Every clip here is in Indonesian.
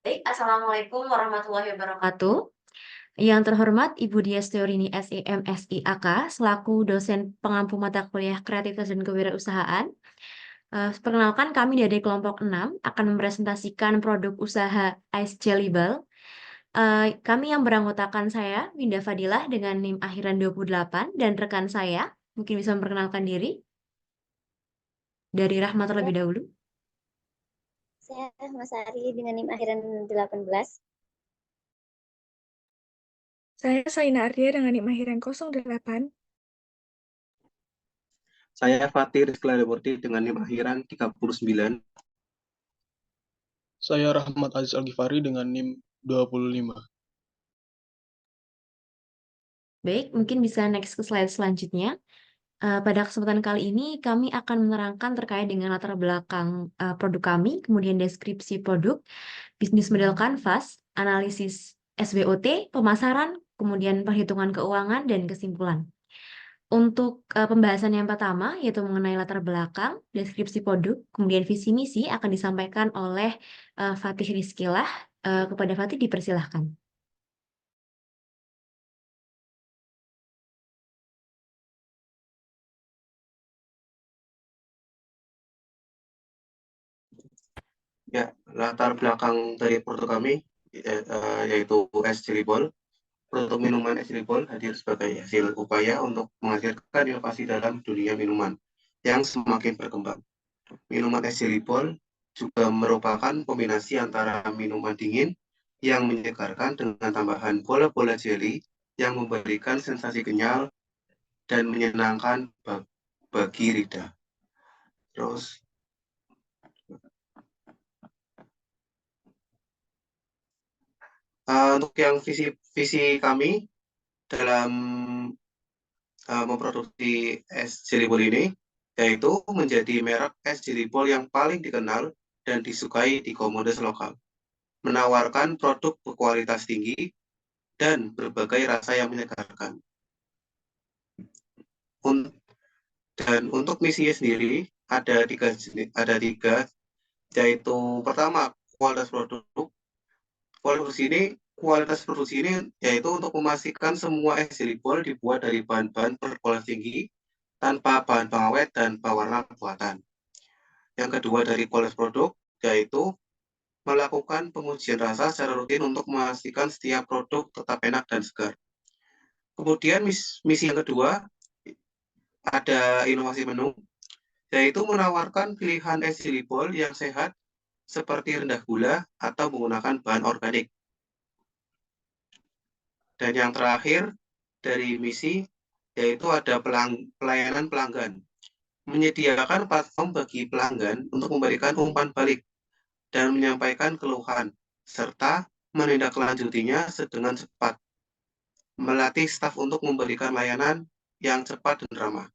Baik, Assalamualaikum warahmatullahi wabarakatuh. Yang terhormat Ibu Dias Teorini SIM SIAK selaku dosen pengampu mata kuliah Kreativitas dan Kewirausahaan. Perkenalkan kami dari kelompok 6 akan mempresentasikan produk usaha Ice Jelly Ball. Kami yang beranggotakan saya, Winda Fadilah dengan NIM akhiran 28 dan rekan saya, mungkin bisa memperkenalkan diri. Dari Rahmat terlebih dahulu. Saya Mas Ari dengan NIM akhiran 18. Saya Saina Ardia dengan NIM akhiran 08. Saya Fatih Rizky Murti dengan NIM akhiran 39. Saya Rahmat Aziz Al-Ghifari dengan NIM 25. Baik, mungkin bisa next ke slide selanjutnya. Pada kesempatan kali ini kami akan menerangkan terkait dengan latar belakang produk kami, kemudian deskripsi produk, bisnis model kanvas, analisis SWOT, pemasaran, kemudian perhitungan keuangan, dan kesimpulan. Untuk pembahasan yang pertama, yaitu mengenai latar belakang, deskripsi produk, kemudian visi misi akan disampaikan oleh Fatih Rizkilah. Kepada Fatih dipersilahkan. Ya, latar belakang dari produk kami yaitu es Jelly Ball. Produk minuman es Jelly Ball hadir sebagai hasil upaya untuk menghasilkan inovasi dalam dunia minuman yang semakin berkembang. Minuman es Jelly Ball juga merupakan kombinasi antara minuman dingin yang menyegarkan dengan tambahan bola-bola jelly yang memberikan sensasi kenyal dan menyenangkan bagi lidah. Terus untuk yang visi kami dalam memproduksi es Jelly Ball ini, yaitu menjadi merek es Jelly Ball yang paling dikenal dan disukai di komunitas lokal, menawarkan produk berkualitas tinggi dan berbagai rasa yang menyegarkan. Dan untuk misinya sendiri ada tiga, yaitu pertama kualitas produk. Kualitas produksi ini yaitu untuk memastikan semua es Jelly Ball dibuat dari bahan-bahan berkualitas tinggi tanpa bahan pengawet dan pewarna buatan. Yang kedua dari kualitas produk yaitu melakukan pengujian rasa secara rutin untuk memastikan setiap produk tetap enak dan segar. Kemudian misi yang kedua ada inovasi menu, yaitu menawarkan pilihan es Jelly Ball yang sehat seperti rendah gula atau menggunakan bahan organik. Dan yang terakhir dari misi yaitu ada pelayanan pelanggan, menyediakan platform bagi pelanggan untuk memberikan umpan balik dan menyampaikan keluhan, serta menindaklanjutinya dengan cepat, melatih staf untuk memberikan layanan yang cepat dan ramah.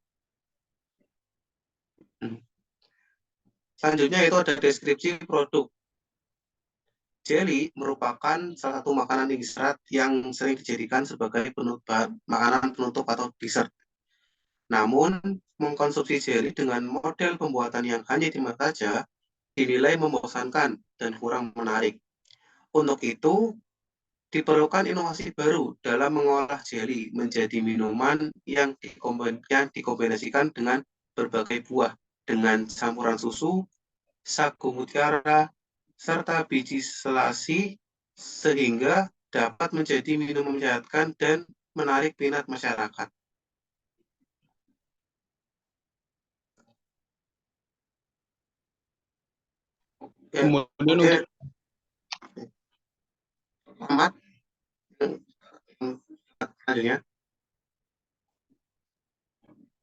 Selanjutnya itu ada deskripsi produk. Jelly merupakan salah satu makanan tinggi serat yang sering dijadikan sebagai makanan penutup atau dessert. Namun, mengkonsumsi jelly dengan model pembuatan yang hanya dimakan saja dinilai membosankan dan kurang menarik. Untuk itu, diperlukan inovasi baru dalam mengolah jelly menjadi minuman yang dikombinasikan dengan berbagai buah, dengan campuran susu, sagu mutiara, serta biji selasi, sehingga dapat menjadi minuman menyehatkan dan menarik minat masyarakat. Ya, Kemudian Ahmad, selanjutnya.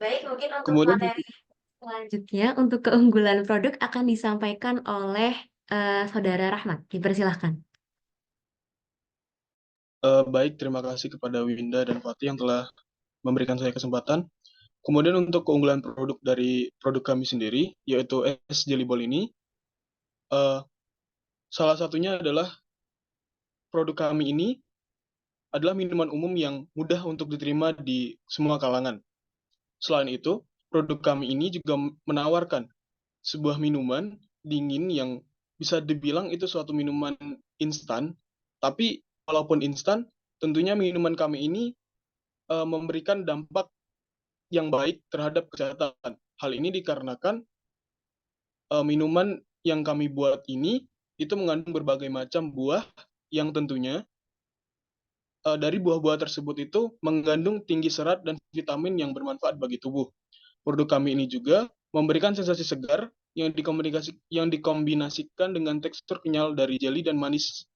Baik, mungkin untuk materi selanjutnya, untuk keunggulan produk akan disampaikan oleh Saudara Rahmat. Dipersilahkan. Baik, terima kasih kepada Winda dan Fatih yang telah memberikan saya kesempatan. Kemudian untuk keunggulan produk dari produk kami sendiri, yaitu es Jelly Ball ini, salah satunya adalah produk kami ini adalah minuman umum yang mudah untuk diterima di semua kalangan. Selain itu, produk kami ini juga menawarkan sebuah minuman dingin yang bisa dibilang itu suatu minuman instan, tapi walaupun instan, tentunya minuman kami ini memberikan dampak yang baik terhadap kesehatan. Hal ini dikarenakan minuman yang kami buat ini itu mengandung berbagai macam buah yang tentunya dari buah-buah tersebut itu mengandung tinggi serat dan vitamin yang bermanfaat bagi tubuh. Produk kami ini juga memberikan sensasi segar yang dikombinasikan dengan tekstur kenyal dari jeli dan manis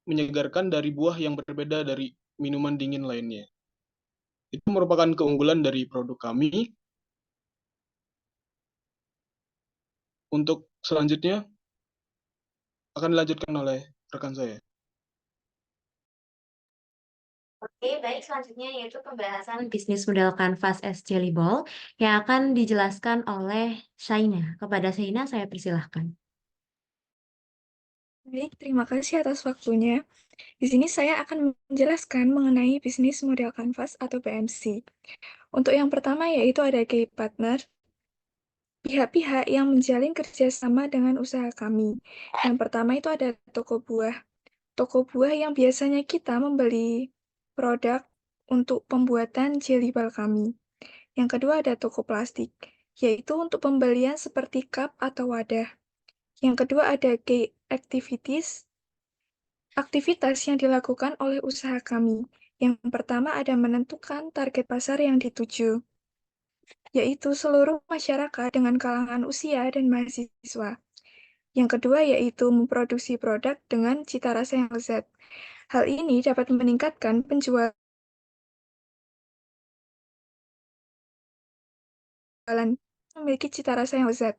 menyegarkan dari buah yang berbeda dari minuman dingin lainnya. Itu merupakan keunggulan dari produk kami. Untuk selanjutnya akan dilanjutkan oleh rekan saya. Oke, baik. Selanjutnya yaitu pembahasan bisnis model Canvas as Jelly Ball yang akan dijelaskan oleh Shaina. Kepada Shaina, saya persilahkan. Baik, terima kasih atas waktunya. Di sini saya akan menjelaskan mengenai bisnis model Canvas atau BMC. Untuk yang pertama yaitu ada key partner, pihak-pihak yang menjalin kerjasama dengan usaha kami. Yang pertama itu ada toko buah. Toko buah yang biasanya kita membeli produk untuk pembuatan jelly ball kami. Yang kedua ada toko plastik, yaitu untuk pembelian seperti cup atau wadah. Yang kedua ada key activities, aktivitas yang dilakukan oleh usaha kami. Yang pertama ada menentukan target pasar yang dituju, yaitu seluruh masyarakat dengan kalangan usia dan mahasiswa. Yang kedua yaitu memproduksi produk dengan cita rasa yang lezat. Hal ini dapat meningkatkan penjualan memiliki cita rasa yang lezat.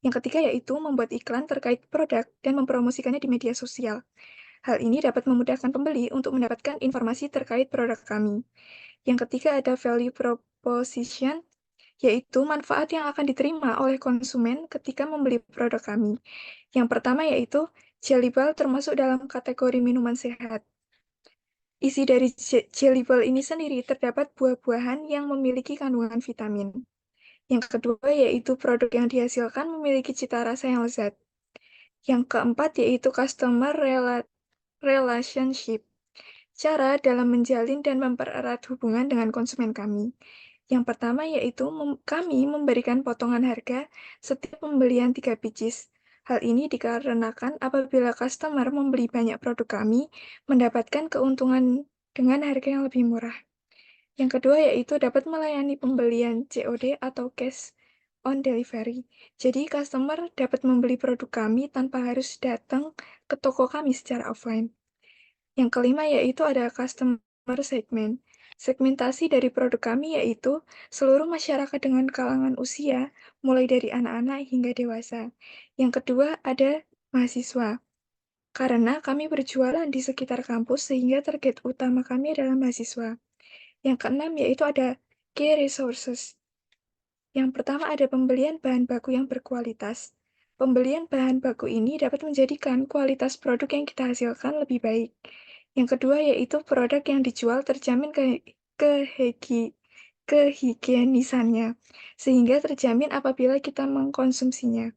Yang ketiga yaitu membuat iklan terkait produk dan mempromosikannya di media sosial. Hal ini dapat memudahkan pembeli untuk mendapatkan informasi terkait produk kami. Yang ketiga ada value proposition, yaitu manfaat yang akan diterima oleh konsumen ketika membeli produk kami. Yang pertama yaitu Jelly Ball termasuk dalam kategori minuman sehat. Isi dari Jelly Ball ini sendiri terdapat buah-buahan yang memiliki kandungan vitamin. Yang kedua yaitu produk yang dihasilkan memiliki cita rasa yang lezat. Yang keempat yaitu customer relationship, cara dalam menjalin dan mempererat hubungan dengan konsumen kami. Yang pertama yaitu kami memberikan potongan harga setiap pembelian 3 pieces. Hal ini dikarenakan apabila customer membeli banyak produk kami, mendapatkan keuntungan dengan harga yang lebih murah. Yang kedua yaitu dapat melayani pembelian COD atau cash on delivery. Jadi customer dapat membeli produk kami tanpa harus datang ke toko kami secara offline. Yang kelima yaitu ada customer segment. Segmentasi dari produk kami yaitu seluruh masyarakat dengan kalangan usia, mulai dari anak-anak hingga dewasa. Yang kedua ada mahasiswa. Karena kami berjualan di sekitar kampus sehingga target utama kami adalah mahasiswa. Yang keenam yaitu ada key resources. Yang pertama ada pembelian bahan baku yang berkualitas. Pembelian bahan baku ini dapat menjadikan kualitas produk yang kita hasilkan lebih baik. Yang kedua yaitu produk yang dijual terjamin kehigienisannya, sehingga terjamin apabila kita mengkonsumsinya.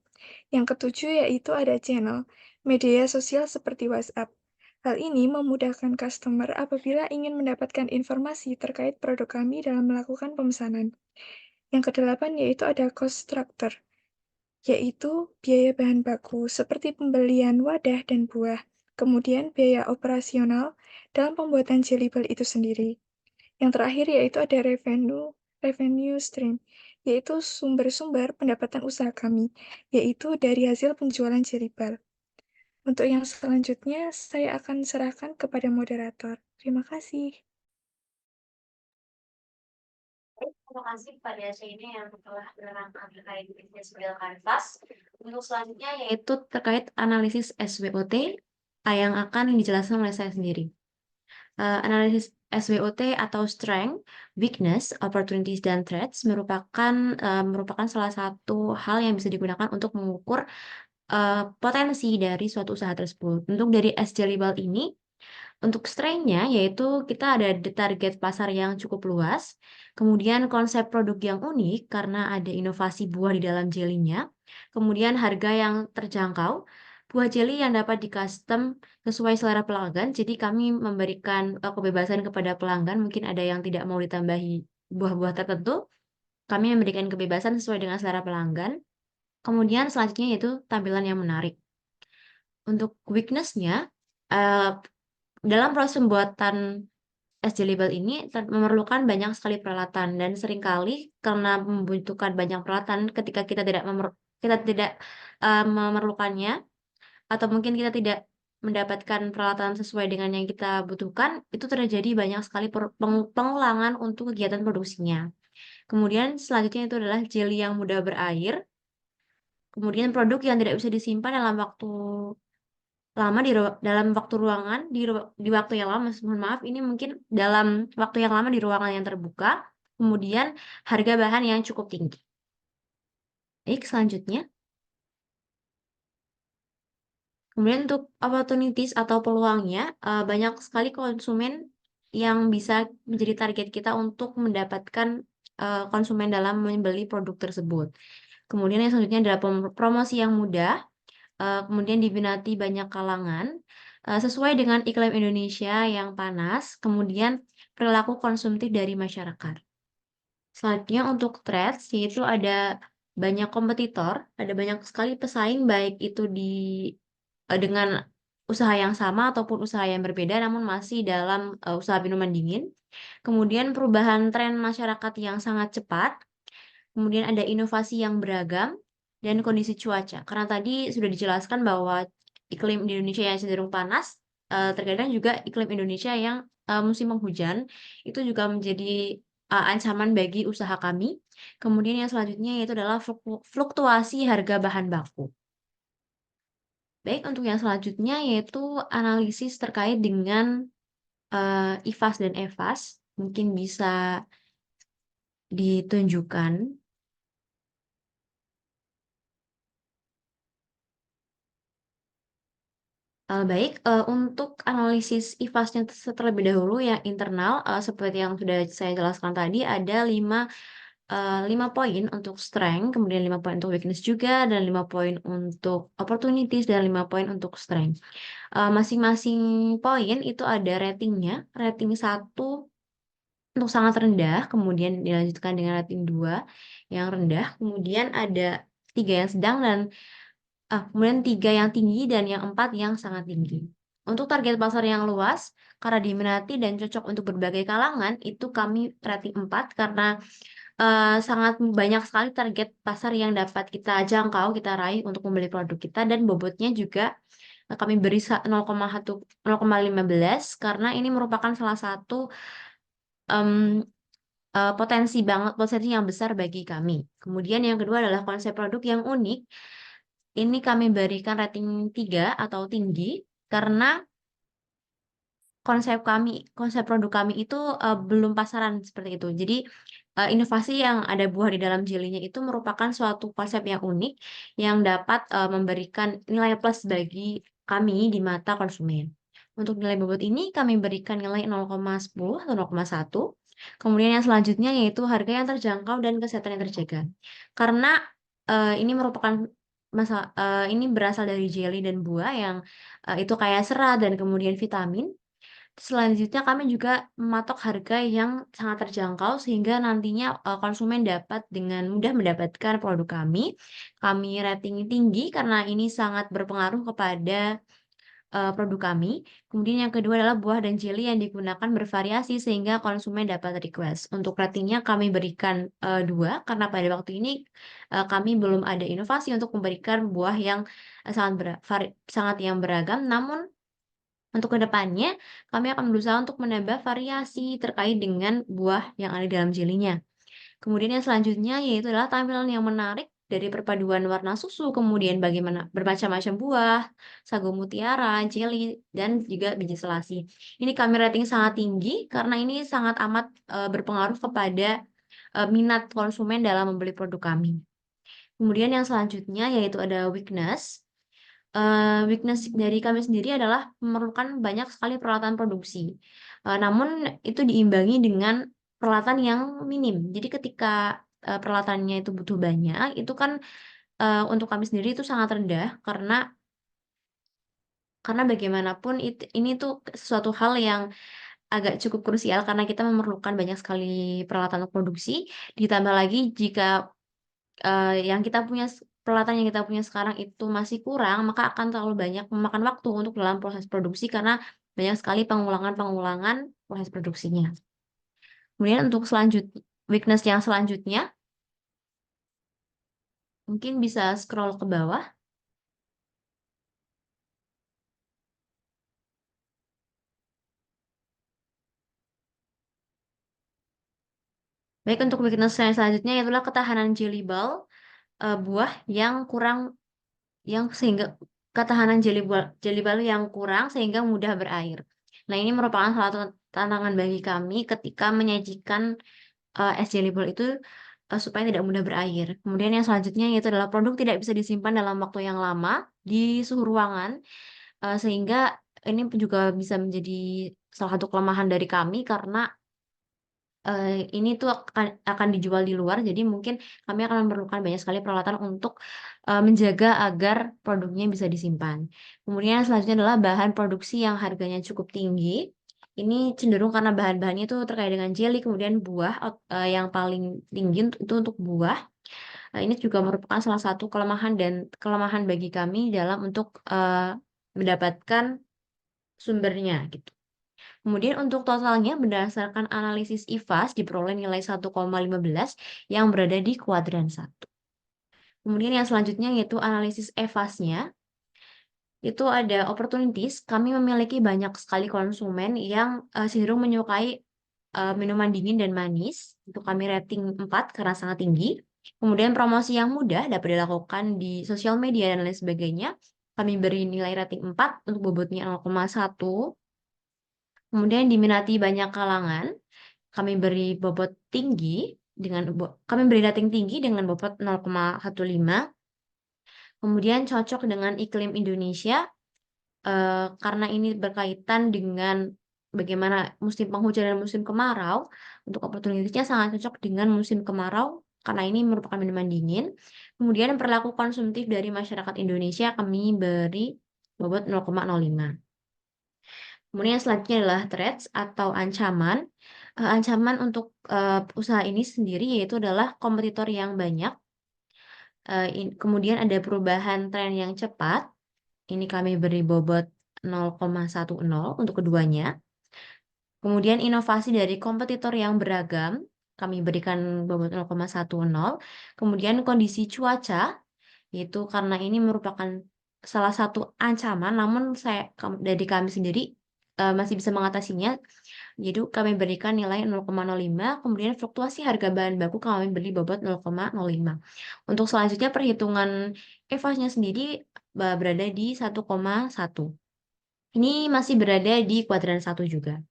Yang ketujuh yaitu ada channel, media sosial seperti WhatsApp. Hal ini memudahkan customer apabila ingin mendapatkan informasi terkait produk kami dalam melakukan pemesanan. Yang kedelapan yaitu ada cost structure, yaitu biaya bahan baku seperti pembelian wadah dan buah, kemudian biaya operasional dalam pembuatan jelly ball itu sendiri. Yang terakhir yaitu ada revenue stream, yaitu sumber-sumber pendapatan usaha kami, yaitu dari hasil penjualan jelly ball. Untuk yang selanjutnya, saya akan serahkan kepada moderator. Terima kasih. Terima kasih kepada Shaina yang telah menerangkan terkait bisnis model Canvas. Untuk selanjutnya yaitu terkait analisis SWOT yang akan dijelaskan oleh saya sendiri. Analisis SWOT atau Strength, Weakness, Opportunities, dan Threats merupakan salah satu hal yang bisa digunakan untuk mengukur potensi dari suatu usaha tersebut. Untuk dari Jelly Ball ini, untuk strength-nya yaitu kita ada target pasar yang cukup luas, kemudian konsep produk yang unik karena ada inovasi buah di dalam jelinya, kemudian harga yang terjangkau, buah jelly yang dapat di-custom sesuai selera pelanggan. Jadi kami memberikan kebebasan kepada pelanggan. Mungkin ada yang tidak mau ditambahi buah-buah tertentu. Kami memberikan kebebasan sesuai dengan selera pelanggan. Kemudian selanjutnya yaitu tampilan yang menarik. Untuk weakness-nya, dalam proses pembuatan es jelly ball ini memerlukan banyak sekali peralatan dan seringkali karena membutuhkan banyak peralatan ketika kita tidak memerlukannya atau mungkin kita tidak mendapatkan peralatan sesuai dengan yang kita butuhkan, itu terjadi banyak sekali pengulangan untuk kegiatan produksinya. Kemudian selanjutnya itu adalah jelly yang mudah berair. Kemudian produk yang tidak bisa disimpan dalam waktu lama dalam waktu ruangan di waktu yang lama, mohon maaf, ini mungkin dalam waktu yang lama di ruangan yang terbuka. Kemudian harga bahan yang cukup tinggi. Baik, selanjutnya. Kemudian untuk opportunities atau peluangnya, banyak sekali konsumen yang bisa menjadi target kita untuk mendapatkan konsumen dalam membeli produk tersebut. Kemudian yang selanjutnya adalah promosi yang mudah, kemudian diminati banyak kalangan, sesuai dengan iklim Indonesia yang panas, kemudian perilaku konsumtif dari masyarakat. Selanjutnya untuk threats, yaitu ada banyak kompetitor, ada banyak sekali pesaing, baik itu dengan usaha yang sama ataupun usaha yang berbeda, namun masih dalam usaha minuman dingin. Kemudian perubahan tren masyarakat yang sangat cepat, kemudian ada inovasi yang beragam, dan kondisi cuaca. Karena tadi sudah dijelaskan bahwa iklim di Indonesia yang cenderung panas, terkadang juga iklim Indonesia yang musim penghujan, itu juga menjadi ancaman bagi usaha kami. Kemudian yang selanjutnya yaitu adalah fluktuasi harga bahan baku. Baik, untuk yang selanjutnya yaitu analisis terkait dengan IFAS dan EVAS. Mungkin bisa ditunjukkan. Baik, untuk analisis IFAS-nya terlebih dahulu yang internal, seperti yang sudah saya jelaskan tadi, ada 5 poin untuk strength, kemudian 5 poin untuk weakness juga, dan 5 poin untuk opportunities, dan 5 poin untuk strength. Masing-masing poin itu ada ratingnya, rating 1 untuk sangat rendah, kemudian dilanjutkan dengan rating 2 yang rendah, kemudian ada 3 yang sedang, dan kemudian 3 yang tinggi, dan yang 4 yang sangat tinggi. Untuk target pasar yang luas, karena diminati dan cocok untuk berbagai kalangan, itu kami rating 4 karena sangat banyak sekali target pasar yang dapat kita jangkau, kita raih untuk membeli produk kita, dan bobotnya juga kami beri 0,15 karena ini merupakan salah satu potensi yang besar bagi kami. Kemudian yang kedua adalah konsep produk yang unik. Ini kami berikan rating 3 atau tinggi karena konsep produk kami itu belum pasaran seperti itu. Jadi inovasi yang ada buah di dalam jelinya itu merupakan suatu konsep yang unik yang dapat memberikan nilai plus bagi kami di mata konsumen. Untuk nilai bobot ini kami berikan nilai 0,10 atau 0,1. Kemudian yang selanjutnya yaitu harga yang terjangkau dan kesehatan yang terjaga. Karena ini merupakan ini berasal dari jelly dan buah yang itu kaya serat dan kemudian vitamin. Selanjutnya kami juga mematok harga yang sangat terjangkau sehingga nantinya konsumen dapat dengan mudah mendapatkan produk kami. Kami rating tinggi karena ini sangat berpengaruh kepada produk kami. Kemudian yang kedua adalah buah dan jelly yang digunakan bervariasi sehingga konsumen dapat request. Untuk ratingnya kami berikan 2 karena pada waktu ini kami belum ada inovasi untuk memberikan buah yang sangat yang beragam. Namun untuk kedepannya, kami akan berusaha untuk menambah variasi terkait dengan buah yang ada di dalam jelinya. Kemudian yang selanjutnya yaitu adalah tampilan yang menarik dari perpaduan warna susu, kemudian bagaimana bermacam-macam buah, sagu mutiara, jeli, dan juga biji selasi. Ini kami rating sangat tinggi karena ini sangat amat berpengaruh kepada minat konsumen dalam membeli produk kami. Kemudian yang selanjutnya yaitu ada weakness. Weakness dari kami sendiri adalah memerlukan banyak sekali peralatan produksi. Namun itu diimbangi dengan peralatan yang minim. Jadi ketika peralatannya itu butuh banyak, itu kan untuk kami sendiri itu sangat rendah karena karena bagaimanapun ini tuh sesuatu hal yang agak cukup krusial karena kita memerlukan banyak sekali peralatan untuk produksi, ditambah lagi jika yang kita punya peralatan yang kita punya sekarang itu masih kurang, maka akan terlalu banyak memakan waktu untuk dalam proses produksi karena banyak sekali pengulangan-pengulangan proses produksinya. Kemudian untuk weakness yang selanjutnya, mungkin bisa scroll ke bawah. Baik, untuk weakness yang selanjutnya adalah ketahanan jelly ball, buah yang kurang, sehingga ketahanan jelly ball yang kurang sehingga mudah berair. Nah, ini merupakan salah satu tantangan bagi kami ketika menyajikan es jelly ball itu supaya tidak mudah berair. Kemudian yang selanjutnya yaitu adalah produk tidak bisa disimpan dalam waktu yang lama di suhu ruangan, sehingga ini juga bisa menjadi salah satu kelemahan dari kami karena ini tuh akan dijual di luar, jadi mungkin kami akan memerlukan banyak sekali peralatan untuk menjaga agar produknya bisa disimpan. Kemudian selanjutnya adalah bahan produksi yang harganya cukup tinggi. Ini cenderung karena bahan-bahannya itu terkait dengan jelly, kemudian buah yang paling tinggi itu untuk buah. Ini juga merupakan salah satu kelemahan bagi kami dalam untuk mendapatkan sumbernya gitu. Kemudian untuk totalnya berdasarkan analisis IFAS diperoleh nilai 1,15 yang berada di kuadran 1. Kemudian yang selanjutnya yaitu analisis EVAS-nya. Itu ada opportunities, kami memiliki banyak sekali konsumen yang cenderung menyukai minuman dingin dan manis. Untuk kami rating 4 karena sangat tinggi. Kemudian promosi yang mudah dapat dilakukan di sosial media dan lain sebagainya. Kami beri nilai rating 4 untuk bobotnya 0,1. Kemudian diminati banyak kalangan, kami beri bobot tinggi kami beri rating tinggi dengan bobot 0,15. Kemudian cocok dengan iklim Indonesia karena ini berkaitan dengan bagaimana musim penghujan dan musim kemarau. Untuk opportunity-nya sangat cocok dengan musim kemarau karena ini merupakan minuman dingin. Kemudian perilaku konsumtif dari masyarakat Indonesia kami beri bobot 0,05. Kemudian yang selanjutnya adalah threats atau ancaman. Ancaman untuk usaha ini sendiri yaitu adalah kompetitor yang banyak. Kemudian ada perubahan tren yang cepat. Ini kami beri bobot 0,10 untuk keduanya. Kemudian inovasi dari kompetitor yang beragam. Kami berikan bobot 0,10. Kemudian kondisi cuaca, yaitu karena ini merupakan salah satu ancaman, namun dari kami sendiri masih bisa mengatasinya. Jadi kami berikan nilai 0,05, kemudian fluktuasi harga bahan baku kami beri bobot 0,05. Untuk selanjutnya perhitungan EVAS-nya sendiri berada di 1,1. Ini masih berada di kuadran 1 juga.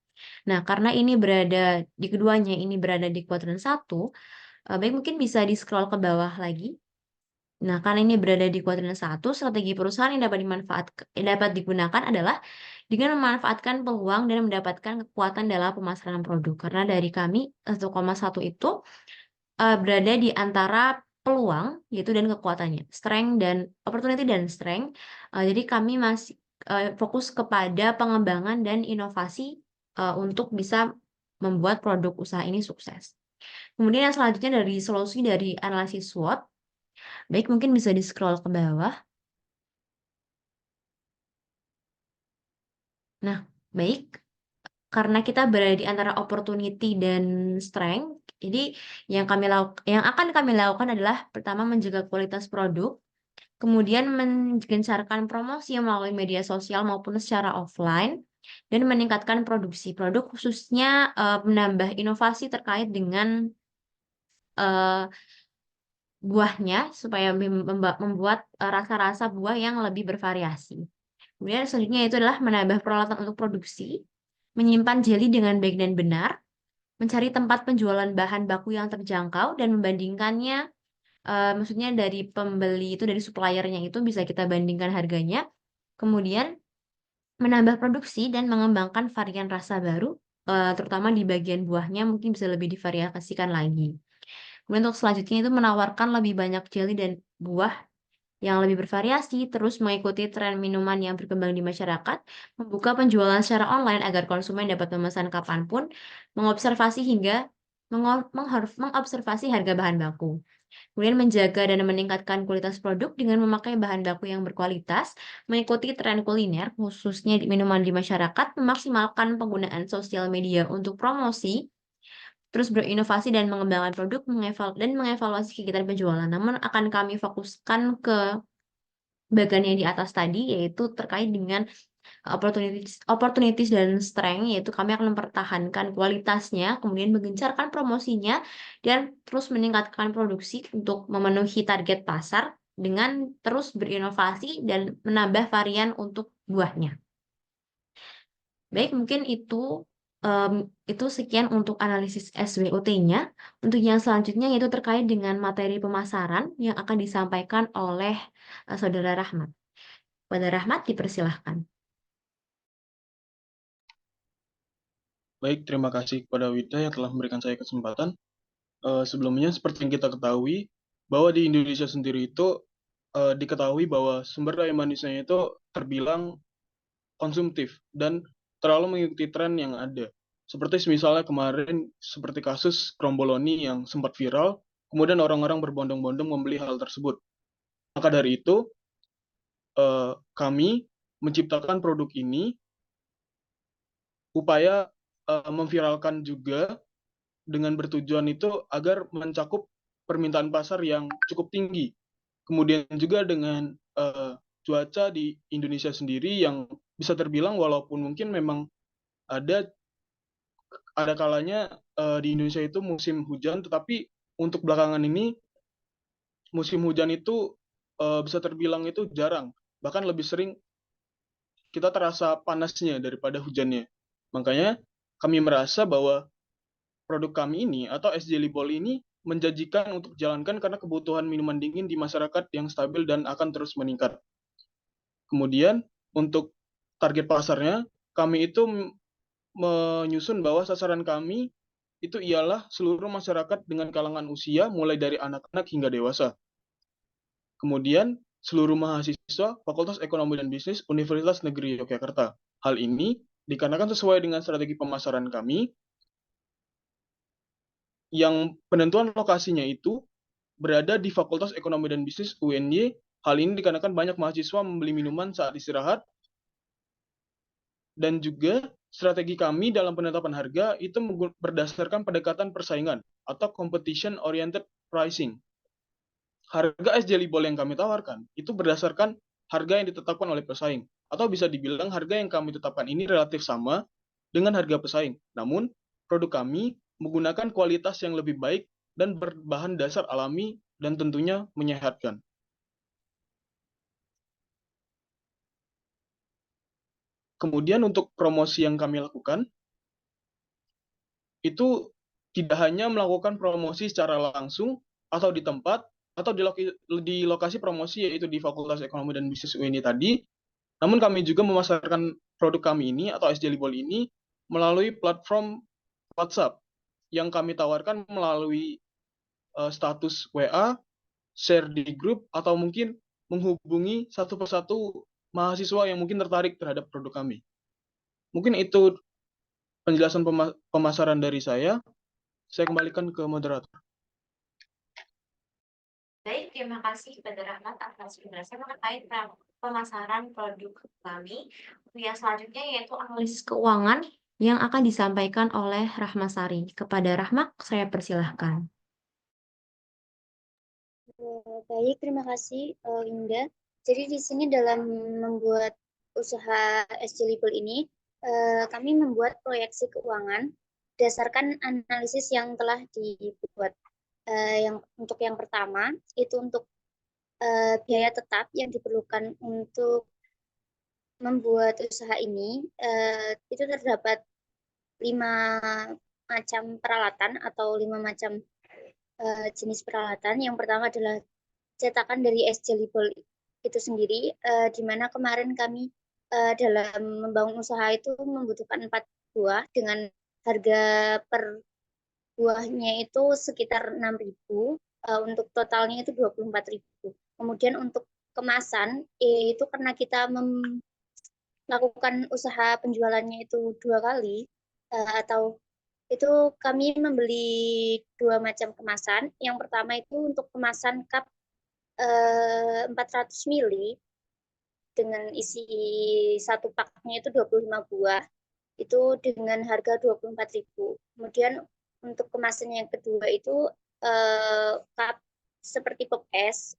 Nah, karena ini keduanya ini berada di kuadran 1, baik mungkin bisa di-scroll ke bawah lagi. Nah, karena ini berada di kuadran 1, strategi perusahaan yang dapat digunakan adalah dengan memanfaatkan peluang dan mendapatkan kekuatan dalam pemasaran produk. Karena dari kami 1,1 itu berada di antara peluang yaitu dan kekuatannya, strength dan opportunity dan strength. Jadi kami masih fokus kepada pengembangan dan inovasi untuk bisa membuat produk usaha ini sukses. Kemudian yang selanjutnya dari solusi dari analisis SWOT. Baik, mungkin bisa di-scroll ke bawah. Nah, baik. Karena kita berada di antara opportunity dan strength, jadi yang akan kami lakukan adalah pertama menjaga kualitas produk, kemudian menggencarkan promosi melalui media sosial maupun secara offline, dan meningkatkan produksi produk khususnya menambah inovasi terkait dengan buahnya supaya membuat rasa-rasa buah yang lebih bervariasi. Kemudian selanjutnya itu adalah menambah peralatan untuk produksi, menyimpan jelly dengan baik dan benar, mencari tempat penjualan bahan baku yang terjangkau dan membandingkannya, maksudnya dari pembeli itu dari suppliernya itu bisa kita bandingkan harganya. Kemudian menambah produksi dan mengembangkan varian rasa baru, terutama di bagian buahnya mungkin bisa lebih divariasikan lagi. Kemudian untuk selanjutnya itu menawarkan lebih banyak jelly dan buah yang lebih bervariasi, terus mengikuti tren minuman yang berkembang di masyarakat, membuka penjualan secara online agar konsumen dapat memesan kapanpun, mengobservasi hingga mengobservasi harga bahan baku. Kemudian menjaga dan meningkatkan kualitas produk dengan memakai bahan baku yang berkualitas, mengikuti tren kuliner, khususnya di minuman di masyarakat, memaksimalkan penggunaan sosial media untuk promosi, terus berinovasi dan mengembangkan produk, dan mengevaluasi kegiatan penjualan. Namun akan kami fokuskan ke bagian yang di atas tadi, yaitu terkait dengan opportunities dan strength, yaitu kami akan mempertahankan kualitasnya, kemudian menggencarkan promosinya, dan terus meningkatkan produksi untuk memenuhi target pasar dengan terus berinovasi dan menambah varian untuk buahnya. Baik, mungkin itu sekian untuk analisis SWOT-nya. Untuk yang selanjutnya yaitu terkait dengan materi pemasaran yang akan disampaikan oleh Saudara Rahmat. Pada Rahmat, dipersilahkan. Baik, terima kasih kepada Wida yang telah memberikan saya kesempatan. Sebelumnya, seperti yang kita ketahui, bahwa di Indonesia sendiri itu diketahui bahwa sumber daya manusianya itu terbilang konsumtif dan terlalu mengikuti tren yang ada. Seperti misalnya kemarin, seperti kasus Kromboloni yang sempat viral, kemudian orang-orang berbondong-bondong membeli hal tersebut. Maka dari itu, kami menciptakan produk ini upaya memviralkan juga dengan bertujuan itu agar mencakup permintaan pasar yang cukup tinggi. Kemudian juga dengan cuaca di Indonesia sendiri yang bisa terbilang walaupun mungkin memang ada kalanya di Indonesia itu musim hujan, tetapi untuk belakangan ini musim hujan itu bisa terbilang itu jarang. Bahkan lebih sering kita terasa panasnya daripada hujannya. Makanya kami merasa bahwa produk kami ini atau Es Jelly Ball ini menjanjikan untuk dijalankan karena kebutuhan minuman dingin di masyarakat yang stabil dan akan terus meningkat. Kemudian untuk target pasarnya, kami itu menyusun bahwa sasaran kami itu ialah seluruh masyarakat dengan kalangan usia mulai dari anak-anak hingga dewasa. Kemudian seluruh mahasiswa Fakultas Ekonomi dan Bisnis Universitas Negeri Yogyakarta. Hal ini dikarenakan sesuai dengan strategi pemasaran kami, yang penentuan lokasinya itu berada di Fakultas Ekonomi dan Bisnis UNY. Hal ini dikarenakan banyak mahasiswa membeli minuman saat istirahat, dan juga strategi kami dalam penetapan harga itu berdasarkan pendekatan persaingan atau competition oriented pricing. Harga es Jelly Ball yang kami tawarkan itu berdasarkan harga yang ditetapkan oleh pesaing, atau bisa dibilang harga yang kami tetapkan ini relatif sama dengan harga pesaing. Namun, produk kami menggunakan kualitas yang lebih baik dan berbahan dasar alami dan tentunya menyehatkan. Kemudian untuk promosi yang kami lakukan, itu tidak hanya melakukan promosi secara langsung atau di tempat, atau di lokasi promosi yaitu di Fakultas Ekonomi dan Bisnis UNY tadi, namun kami juga memasarkan produk kami ini atau Es Jelly Ball ini melalui platform WhatsApp yang kami tawarkan melalui status WA, share di grup, atau mungkin menghubungi satu persatu mahasiswa yang mungkin tertarik terhadap produk kami. Mungkin itu penjelasan pemasaran dari saya. Saya kembalikan ke moderator. Baik, terima kasih kepada Rahmat atas penjelasan terkait pemasaran produk kami. Yang selanjutnya yaitu analisis keuangan yang akan disampaikan oleh Rahmasari. Kepada Rahmat, saya persilahkan. Baik, terima kasih Indah. Jadi di sini dalam membuat usaha Es Jelly Ball ini, kami membuat proyeksi keuangan berdasarkan analisis yang telah dibuat. Untuk yang pertama, itu untuk biaya tetap yang diperlukan untuk membuat usaha ini, itu terdapat 5 macam peralatan atau 5 macam jenis peralatan. Yang pertama adalah cetakan dari Es Jelly Ball itu sendiri, di mana kemarin kami dalam membangun usaha itu membutuhkan 4 buah dengan harga per buahnya itu sekitar 6.000, untuk totalnya itu 24.000. Kemudian untuk kemasan, itu karena kita melakukan usaha penjualannya itu 2 kali, atau itu kami membeli 2 macam kemasan. Yang pertama itu untuk kemasan cup 400 mili dengan isi satu paknya itu 25 buah, itu dengan harga 24.000. Kemudian untuk kemasan yang kedua itu cup seperti pop es,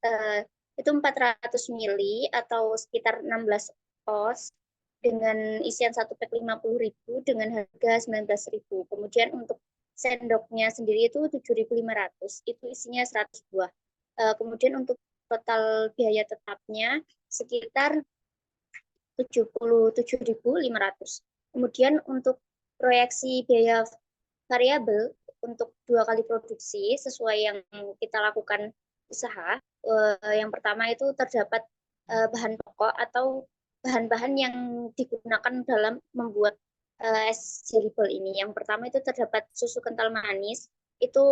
itu 400 mili atau sekitar 16 oz dengan isian satu pack 50.000 dengan harga 19.000. Kemudian untuk sendoknya sendiri itu 7.500, itu isinya 100 buah. Kemudian untuk total biaya tetapnya sekitar 77.500. Kemudian untuk proyeksi biaya variabel untuk 2 kali produksi sesuai yang kita lakukan usaha. Yang pertama itu terdapat bahan pokok atau bahan-bahan yang digunakan dalam membuat es jelibol ini. Yang pertama itu terdapat susu kental manis. Itu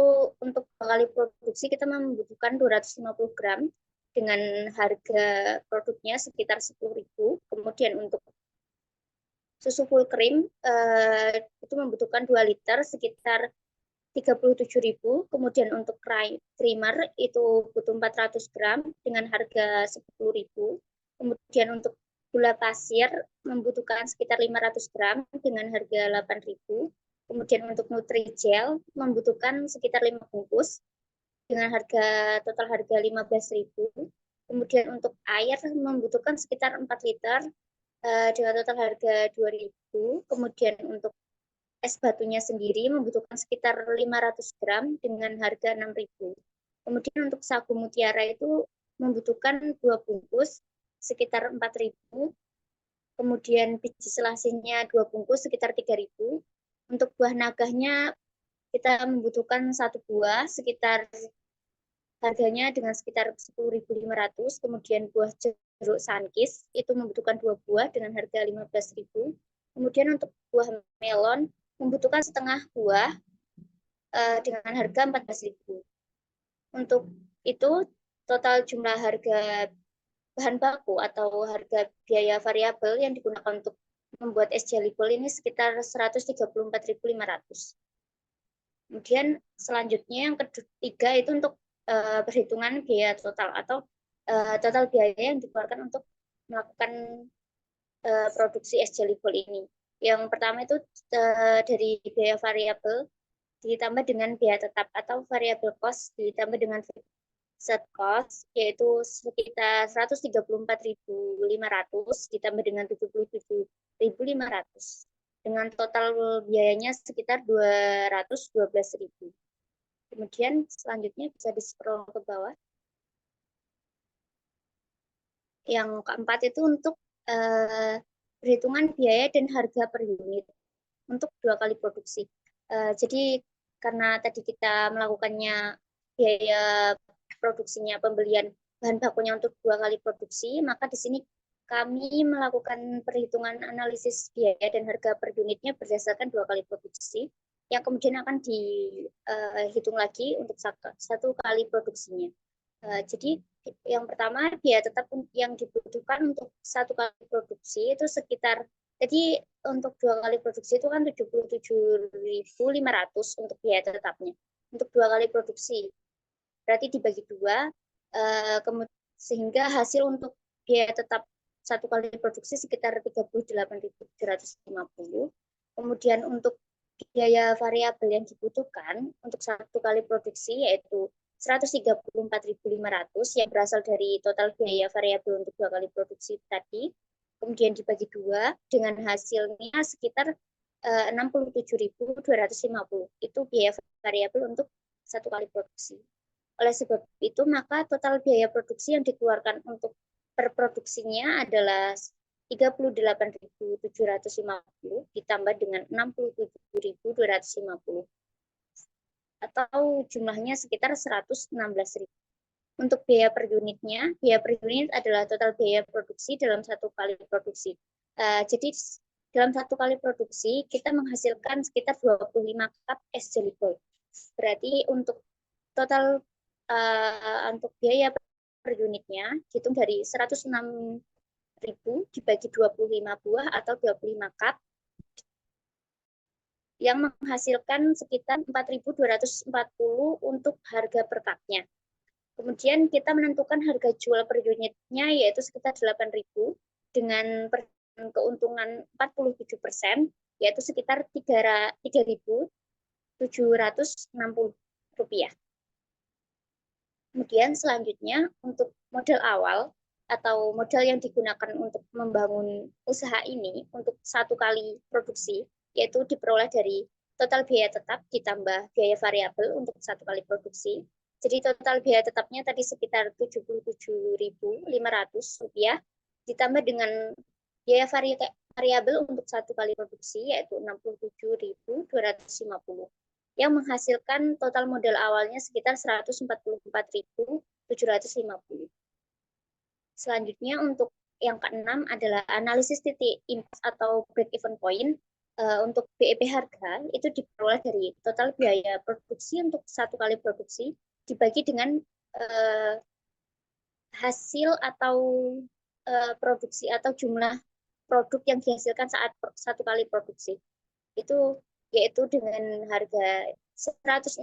untuk 2 kali produksi kita membutuhkan 250 gram dengan harga produknya sekitar 10.000. Kemudian untuk susu full cream itu membutuhkan 2 liter sekitar 37.000. Kemudian untuk creamer itu butuh 400 gram dengan harga 10.000. Kemudian untuk gula pasir membutuhkan sekitar 500 gram dengan harga 8.000. Kemudian untuk Nutrijel membutuhkan sekitar 5 bungkus dengan total harga 15.000. Kemudian untuk air membutuhkan sekitar 4 liter dengan total harga 2.000. Kemudian untuk es batunya sendiri membutuhkan sekitar 500 gram dengan harga 6.000. Kemudian untuk sagu mutiara itu membutuhkan 2 bungkus sekitar 4.000. Kemudian biji selasinya 2 bungkus sekitar 3.000. Untuk buah nagahnya kita membutuhkan 1 buah sekitar harganya dengan sekitar 10.500. Kemudian buah jeruk sankis itu membutuhkan 2 buah dengan harga 15.000. Kemudian untuk buah melon membutuhkan setengah buah dengan harga 14.000. Untuk itu total jumlah harga bahan baku atau harga biaya variabel yang digunakan untuk membuat es jelibol ini sekitar 134.500. Kemudian selanjutnya yang ketiga itu untuk perhitungan biaya total atau total biaya yang dikeluarkan untuk melakukan produksi es jelibol ini. Yang pertama itu dari biaya variabel ditambah dengan biaya tetap atau variable cost ditambah dengan set cost, yaitu sekitar 134.500 ditambah dengan 77.500. Dengan total biayanya sekitar 212.000. Kemudian selanjutnya bisa di-scroll ke bawah. Yang keempat itu untuk perhitungan biaya dan harga per unit untuk 2 kali produksi. Jadi karena tadi kita melakukannya biaya produksinya pembelian bahan bakunya untuk 2 kali produksi, maka di sini kami melakukan perhitungan analisis biaya dan harga per unitnya berdasarkan 2 kali produksi yang kemudian akan dihitung lagi untuk 1 kali produksinya. Jadi yang pertama biaya tetap yang dibutuhkan untuk 1 kali produksi itu sekitar, jadi untuk 2 kali produksi itu kan 77.500 untuk biaya tetapnya untuk 2 kali produksi, berarti dibagi 2 sehingga hasil untuk biaya tetap 1 kali produksi sekitar 38.750. Kemudian untuk biaya variabel yang dibutuhkan untuk 1 kali produksi yaitu 134.500 yang berasal dari total biaya variabel untuk 2 kali produksi tadi, kemudian dibagi 2 dengan hasilnya sekitar 67.250. Itu biaya variabel untuk 1 kali produksi. Oleh sebab itu, maka total biaya produksi yang dikeluarkan untuk per produksinya adalah 38.750 ditambah dengan 67.250. Atau jumlahnya sekitar 116.000. Untuk biaya per unitnya, biaya per unit adalah total biaya produksi dalam 1 kali produksi. Jadi dalam 1 kali produksi kita menghasilkan sekitar 25 cup es jelibol. Berarti untuk total untuk biaya per unitnya dihitung dari 106.000 dibagi 25 buah atau 25 cup yang menghasilkan sekitar 4.240 untuk harga per cupnya. Kemudian kita menentukan harga jual per unitnya yaitu sekitar 8.000 dengan keuntungan 47%, yaitu sekitar 3.760 rupiah. Kemudian selanjutnya untuk modal awal atau modal yang digunakan untuk membangun usaha ini untuk satu kali produksi, yaitu diperoleh dari total biaya tetap ditambah biaya variabel untuk satu kali produksi. Jadi total biaya tetapnya tadi sekitar 77.500 rupiah ditambah dengan biaya variabel untuk satu kali produksi yaitu 67.250 yang menghasilkan total modal awalnya sekitar 144.750. Selanjutnya untuk yang keenam adalah analisis titik impas atau break even point. Untuk BEP harga itu diperoleh dari total biaya produksi untuk satu kali produksi dibagi dengan hasil atau produksi atau jumlah produk yang dihasilkan saat satu kali produksi. Itu yaitu dengan harga 106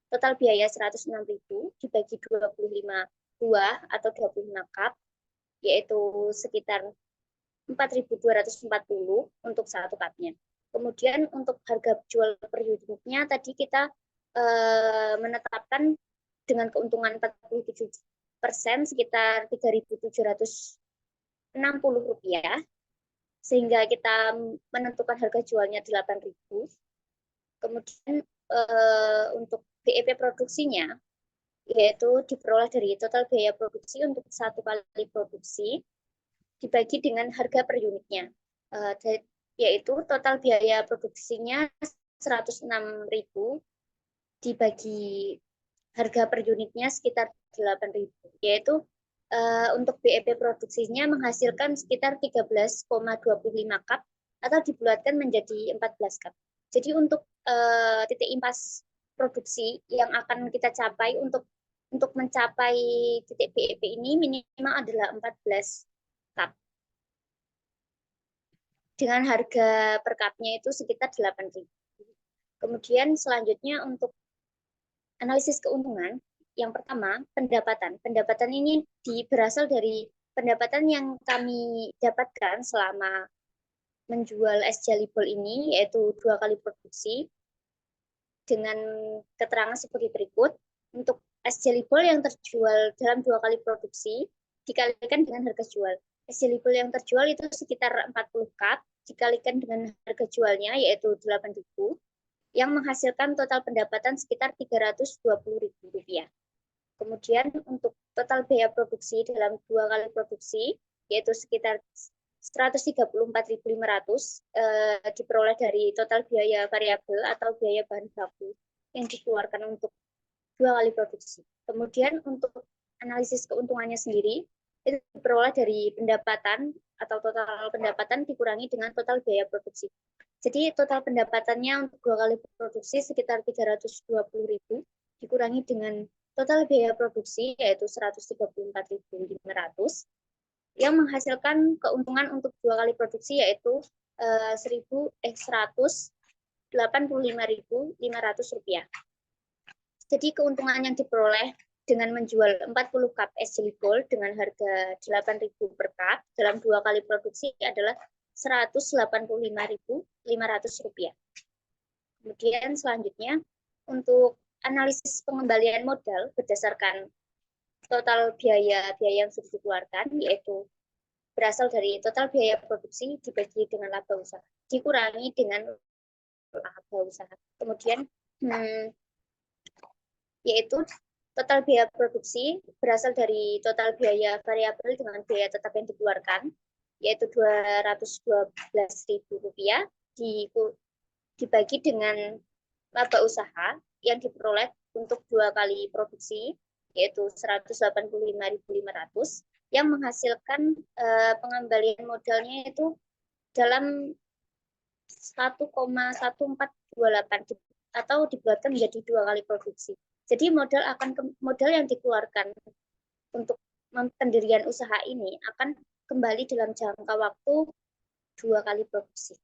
total biaya 106.000 dibagi 25 buah atau 25 cup yaitu sekitar 4.240 untuk satu cupnya. Kemudian untuk harga jual per unitnya tadi kita menetapkan dengan keuntungan 47% sekitar 3.760 rupiah sehingga kita menentukan harga jualnya 8.000. Kemudian untuk BEP produksinya yaitu diperoleh dari total biaya produksi untuk satu kali produksi dibagi dengan harga per unitnya, yaitu total biaya produksinya 106.000 dibagi harga per unitnya sekitar 8.000, yaitu untuk BEP produksinya menghasilkan sekitar 13,25 cup atau dibulatkan menjadi 14 cup. Jadi untuk titik impas produksi yang akan kita capai untuk mencapai titik BEP ini minimal adalah 14 cup. Dengan harga per cupnya itu sekitar 8.000. Kemudian selanjutnya untuk analisis keuntungan, yang pertama pendapatan. Pendapatan ini berasal dari pendapatan yang kami dapatkan selama menjual es Jalibol ini, yaitu 2 kali produksi dengan keterangan seperti berikut. Untuk es Jalibol yang terjual dalam 2 kali produksi dikalikan dengan harga jual. Es Jalibol yang terjual itu sekitar 40 cup dikalikan dengan harga jualnya yaitu 8.000 yang menghasilkan total pendapatan sekitar 320.000 rupiah. Kemudian untuk total biaya produksi dalam 2 kali produksi yaitu sekitar 134.500 diperoleh dari total biaya variabel atau biaya bahan baku yang dikeluarkan untuk 2 kali produksi. Kemudian untuk analisis keuntungannya sendiri itu diperoleh dari pendapatan atau total pendapatan dikurangi dengan total biaya produksi. Jadi total pendapatannya untuk 2 kali produksi sekitar 320.000 dikurangi dengan total biaya produksi yaitu 134.500 yang menghasilkan keuntungan untuk 2 kali produksi yaitu 185.500 rupiah. Jadi keuntungan yang diperoleh dengan menjual 40 cup es Jalibol dengan harga 8.000 per cup dalam 2 kali produksi adalah 185.500 rupiah. Kemudian selanjutnya untuk analisis pengembalian modal berdasarkan total biaya yang sudah dikeluarkan yaitu berasal dari total biaya produksi dibagi dengan laba usaha dikurangi dengan laba usaha. Kemudian yaitu total biaya produksi berasal dari total biaya variabel dengan biaya tetap yang dikeluarkan yaitu 212.000 rupiah dibagi dengan laba usaha yang diperoleh untuk 2 kali produksi yaitu 185.500 yang menghasilkan pengembalian modalnya itu dalam 1,1428 atau dibuatkan menjadi 2 kali produksi. Jadi modal yang dikeluarkan untuk pendirian usaha ini akan kembali dalam jangka waktu 2 kali produksi.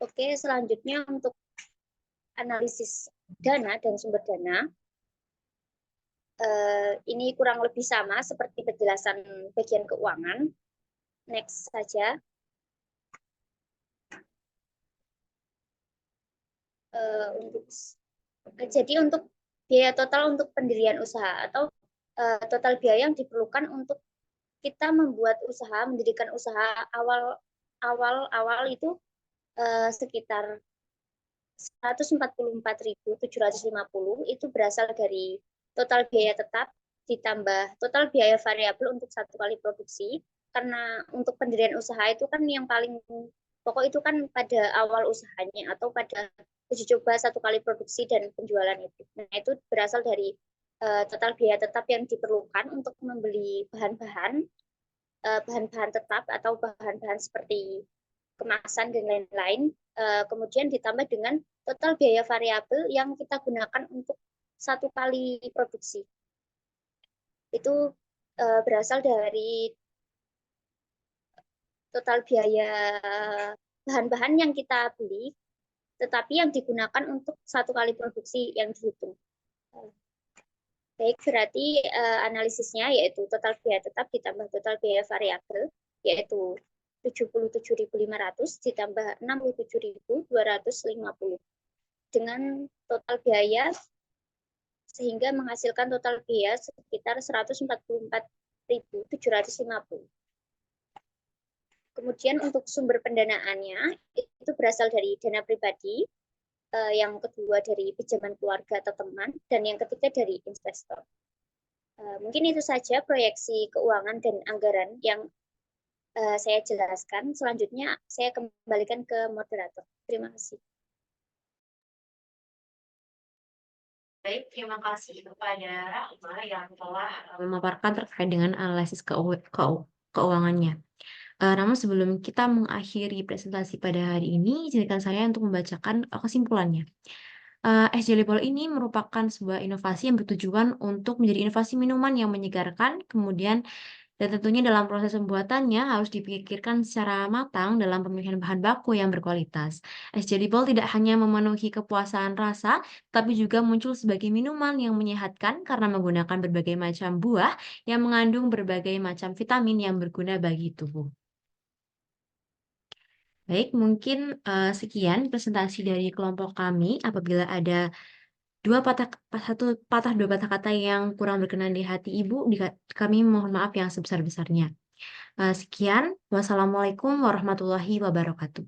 Oke, selanjutnya untuk analisis dana dan sumber dana. Ini kurang lebih sama seperti penjelasan bagian keuangan. Next saja. Jadi untuk biaya total untuk pendirian usaha atau total biaya yang diperlukan untuk kita membuat usaha, mendirikan usaha awal itu sekitar 144.750 itu berasal dari total biaya tetap ditambah total biaya variabel untuk 1 kali produksi. Karena untuk pendirian usaha itu kan yang paling pokok itu kan pada awal usahanya atau pada uji coba 1 kali produksi dan penjualan itu. Nah, itu berasal dari total biaya tetap yang diperlukan untuk membeli bahan-bahan tetap atau bahan-bahan seperti kemasan dan lain-lain. Kemudian ditambah dengan total biaya variabel yang kita gunakan untuk 1 kali produksi. Itu berasal dari total biaya bahan-bahan yang kita beli, tetapi yang digunakan untuk 1 kali produksi yang dihitung. Baik, berarti analisisnya yaitu total biaya tetap ditambah total biaya variabel, yaitu 77.500 ditambah 67.250 dengan total biaya sehingga menghasilkan total biaya sekitar 144.750. Kemudian untuk sumber pendanaannya itu berasal dari dana pribadi, yang kedua dari pinjaman keluarga atau teman, dan yang ketiga dari investor. Mungkin itu saja proyeksi keuangan dan anggaran yang saya jelaskan. Selanjutnya saya kembalikan ke moderator. Terima kasih. Baik, terima kasih kepada Rahma yang telah memaparkan terkait dengan analisis keuangannya. Namun sebelum kita mengakhiri presentasi pada hari ini, izinkan saya untuk membacakan kesimpulannya. Es Jelly Ball ini merupakan sebuah inovasi yang bertujuan untuk menjadi inovasi minuman yang menyegarkan, kemudian dan tentunya dalam proses pembuatannya harus dipikirkan secara matang dalam pemilihan bahan baku yang berkualitas. Es Jelly Ball tidak hanya memenuhi kepuasan rasa, tapi juga muncul sebagai minuman yang menyehatkan karena menggunakan berbagai macam buah yang mengandung berbagai macam vitamin yang berguna bagi tubuh. Baik, mungkin sekian presentasi dari kelompok kami. Apabila ada dua patah kata yang kurang berkenan di hati Ibu, kami mohon maaf yang sebesar-besarnya. Sekian, wassalamualaikum warahmatullahi wabarakatuh.